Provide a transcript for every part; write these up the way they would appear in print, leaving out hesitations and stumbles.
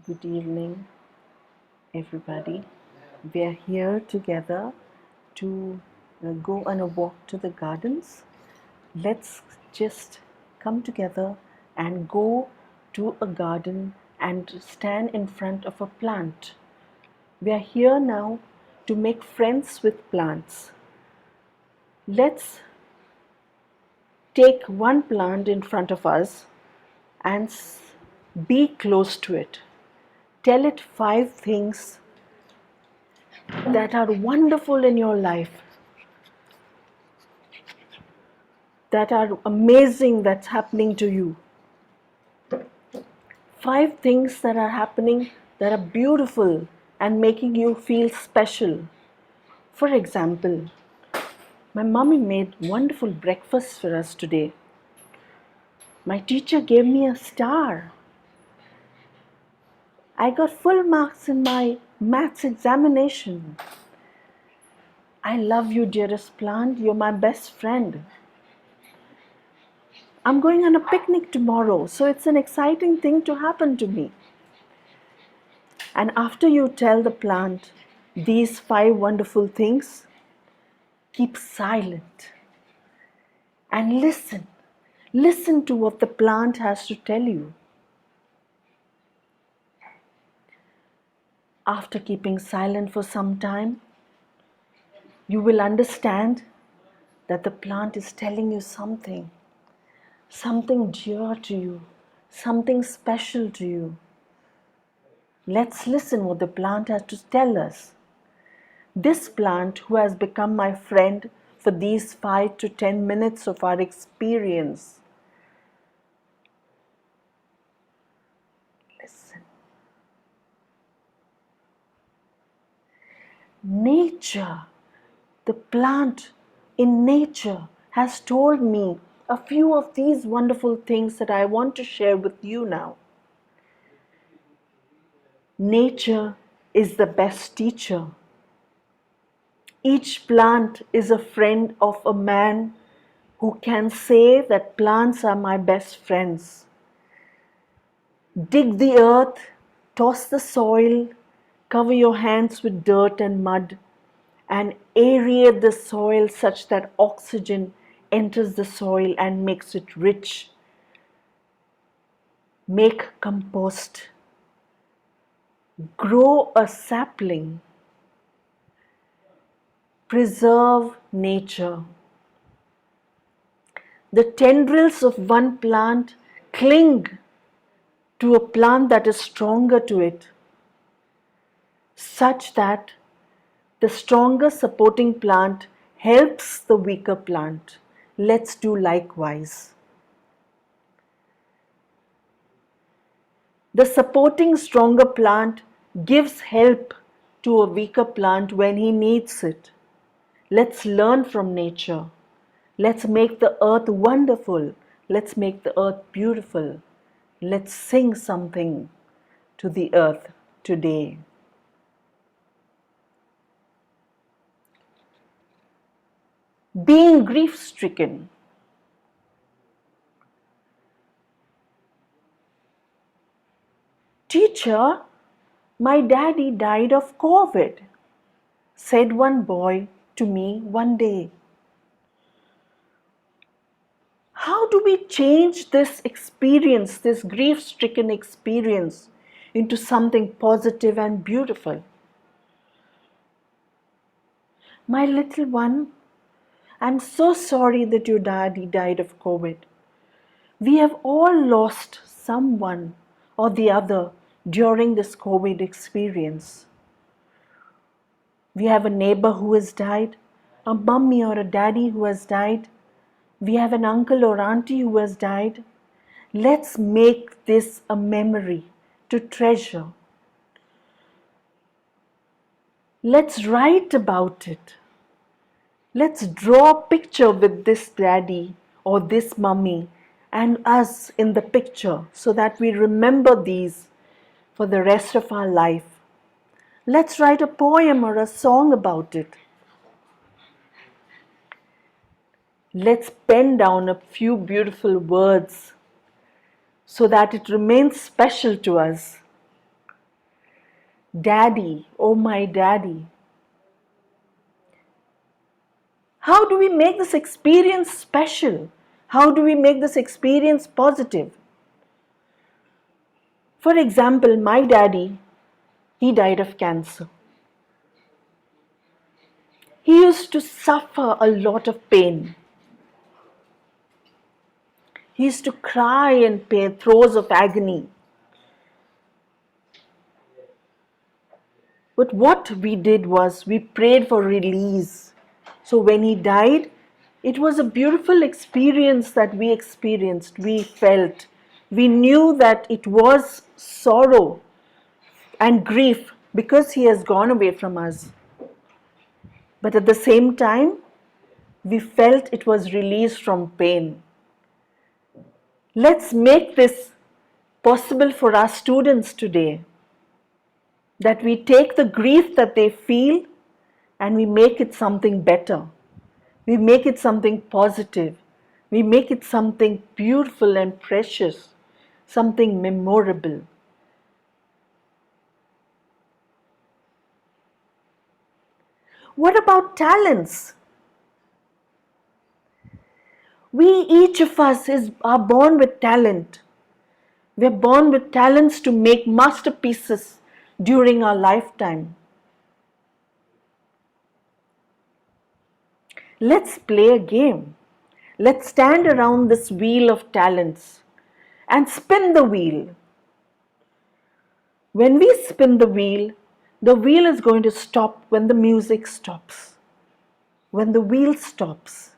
Good evening, everybody. We are here together to go on a walk to the gardens. Let's just come together and go to a garden and stand in front of a plant. We are here now to make friends with plants. Let's take one plant in front of us and be close to it. Tell it 5 things that are wonderful in your life, that are amazing that's happening to you. 5 things that are happening that are beautiful and making you feel special. For example, my mommy made wonderful breakfast for us today. My teacher gave me a star. I got full marks in my maths examination. I love you, dearest plant. You're my best friend. I'm going on a picnic tomorrow, so it's an exciting thing to happen to me. And after you tell the plant these 5 wonderful things, keep silent and listen. Listen to what the plant has to tell you. After keeping silent for some time, you will understand that the plant is telling you something dear to you, something special to you. Let's listen what the plant has to tell us. This plant, who has become my friend for these 5 to 10 minutes of our experience. Listen. Nature, the plant in nature has told me a few of these wonderful things that I want to share with you now. Nature is the best teacher. Each plant is a friend of a man who can say that plants are my best friends. Dig the earth, toss the soil, cover your hands with dirt and mud, and aerate the soil such that oxygen enters the soil and makes it rich. Make compost. Grow a sapling. Preserve nature. The tendrils of one plant cling to a plant that is stronger to it, such that the stronger supporting plant helps the weaker plant. Let's do likewise. The supporting stronger plant gives help to a weaker plant when he needs it. Let's learn from nature. Let's make the earth wonderful. Let's make the earth beautiful. Let's sing something to the earth today. Being grief-stricken. Teacher, my daddy died of COVID, said one boy to me one day. How do we change this experience, this grief-stricken experience, into something positive and beautiful? My little one, I'm so sorry that your daddy died of COVID. We have all lost someone or the other during this COVID experience. We have a neighbor who has died, a mummy or a daddy who has died. We have an uncle or auntie who has died. Let's make this a memory to treasure. Let's write about it. Let's draw a picture with this daddy or this mummy and us in the picture so that we remember these for the rest of our life. Let's write a poem or a song about it. Let's pen down a few beautiful words so that it remains special to us. Daddy, oh my daddy. How do we make this experience special? How do we make this experience positive? For example, my daddy, he died of cancer. He used to suffer a lot of pain. He used to cry in pain, throes of agony. But what we did was we prayed for release. So when he died, it was a beautiful experience that we experienced, we felt. We knew that it was sorrow and grief because he has gone away from us. But at the same time, we felt it was release from pain. Let's make this possible for our students today. That we take the grief that they feel and we make it something better. We make it something positive. We make it something beautiful and precious, something memorable. What about talents? Each of us are born with talent. We're born with talents to make masterpieces during our lifetime. Let's play a game. Let's stand around this wheel of talents and spin the wheel. When we spin the wheel is going to stop when the music stops. When the wheel stops,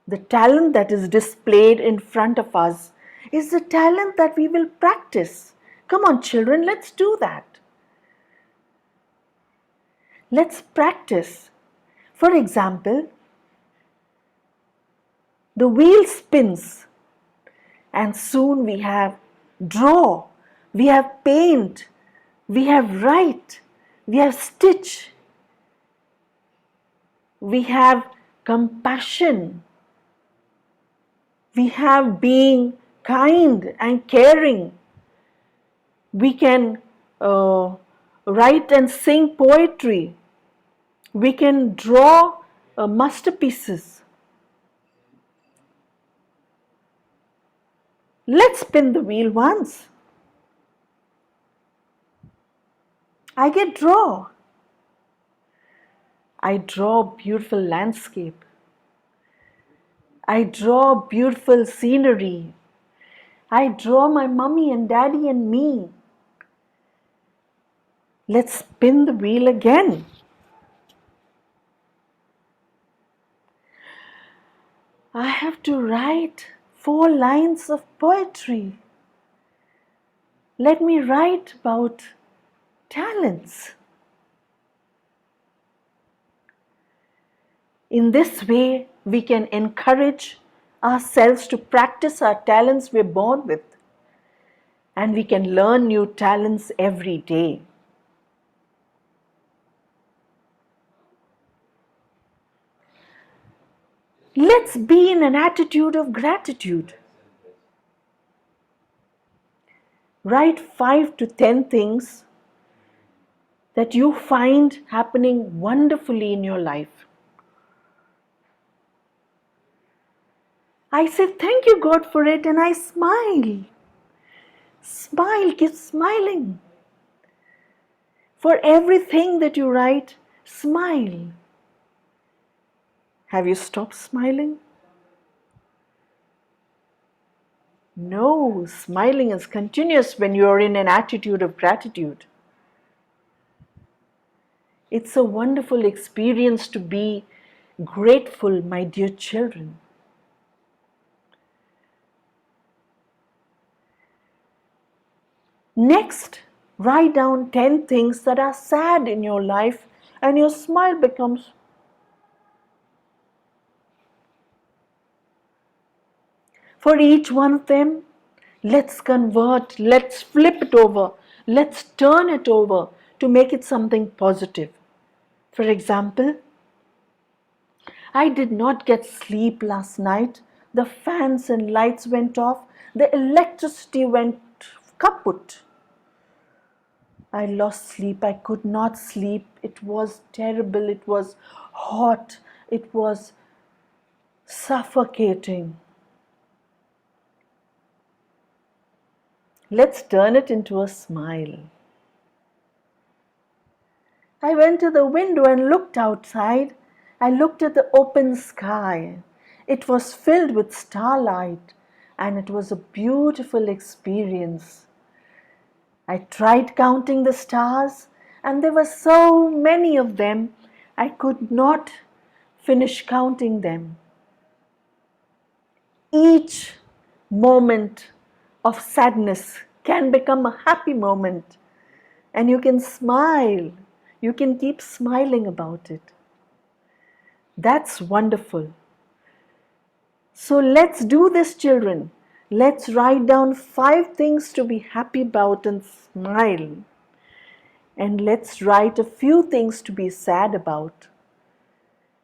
the talent that is displayed in front of us is the talent that we will practice. Come on, children, let's do that. Let's practice. For example, the wheel spins and soon we have draw, we have paint, we have write, we have stitch, we have compassion, we have being kind and caring. We can write and sing poetry. We can draw masterpieces. Let's spin the wheel once. I get draw. I draw beautiful landscape. I draw beautiful scenery. I draw my mommy and daddy and me. Let's spin the wheel again. I have to write 4 lines of poetry. Let me write about talents. In this way, we can encourage ourselves to practice our talents we're born with, and we can learn new talents every day. Let's be in an attitude of gratitude. Write 5 to 10 things that you find happening wonderfully in your life. I say thank you God for it and I smile. Smile, keep smiling. For everything that you write, smile. Have you stopped smiling? No, smiling is continuous when you are in an attitude of gratitude. It's a wonderful experience to be grateful, my dear children. Next, write down 10 things that are sad in your life and your smile becomes. For each one of them, let's convert, let's flip it over, let's turn it over to make it something positive. For example, I did not get sleep last night. The fans and lights went off. The electricity went kaput. I lost sleep. I could not sleep. It was terrible. It was hot. It was suffocating. Let's turn it into a smile. I went to the window and looked outside. I looked at the open sky. It was filled with starlight and it was a beautiful experience. I tried counting the stars and there were so many of them, I could not finish counting them. Each moment of sadness can become a happy moment and you can smile. You can keep smiling about it. That's wonderful. So let's do this, children. Let's write down 5 things to be happy about and smile. And let's write a few things to be sad about.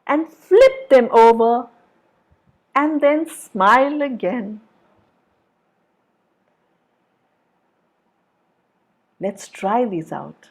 And flip them over and then smile again. Let's try these out.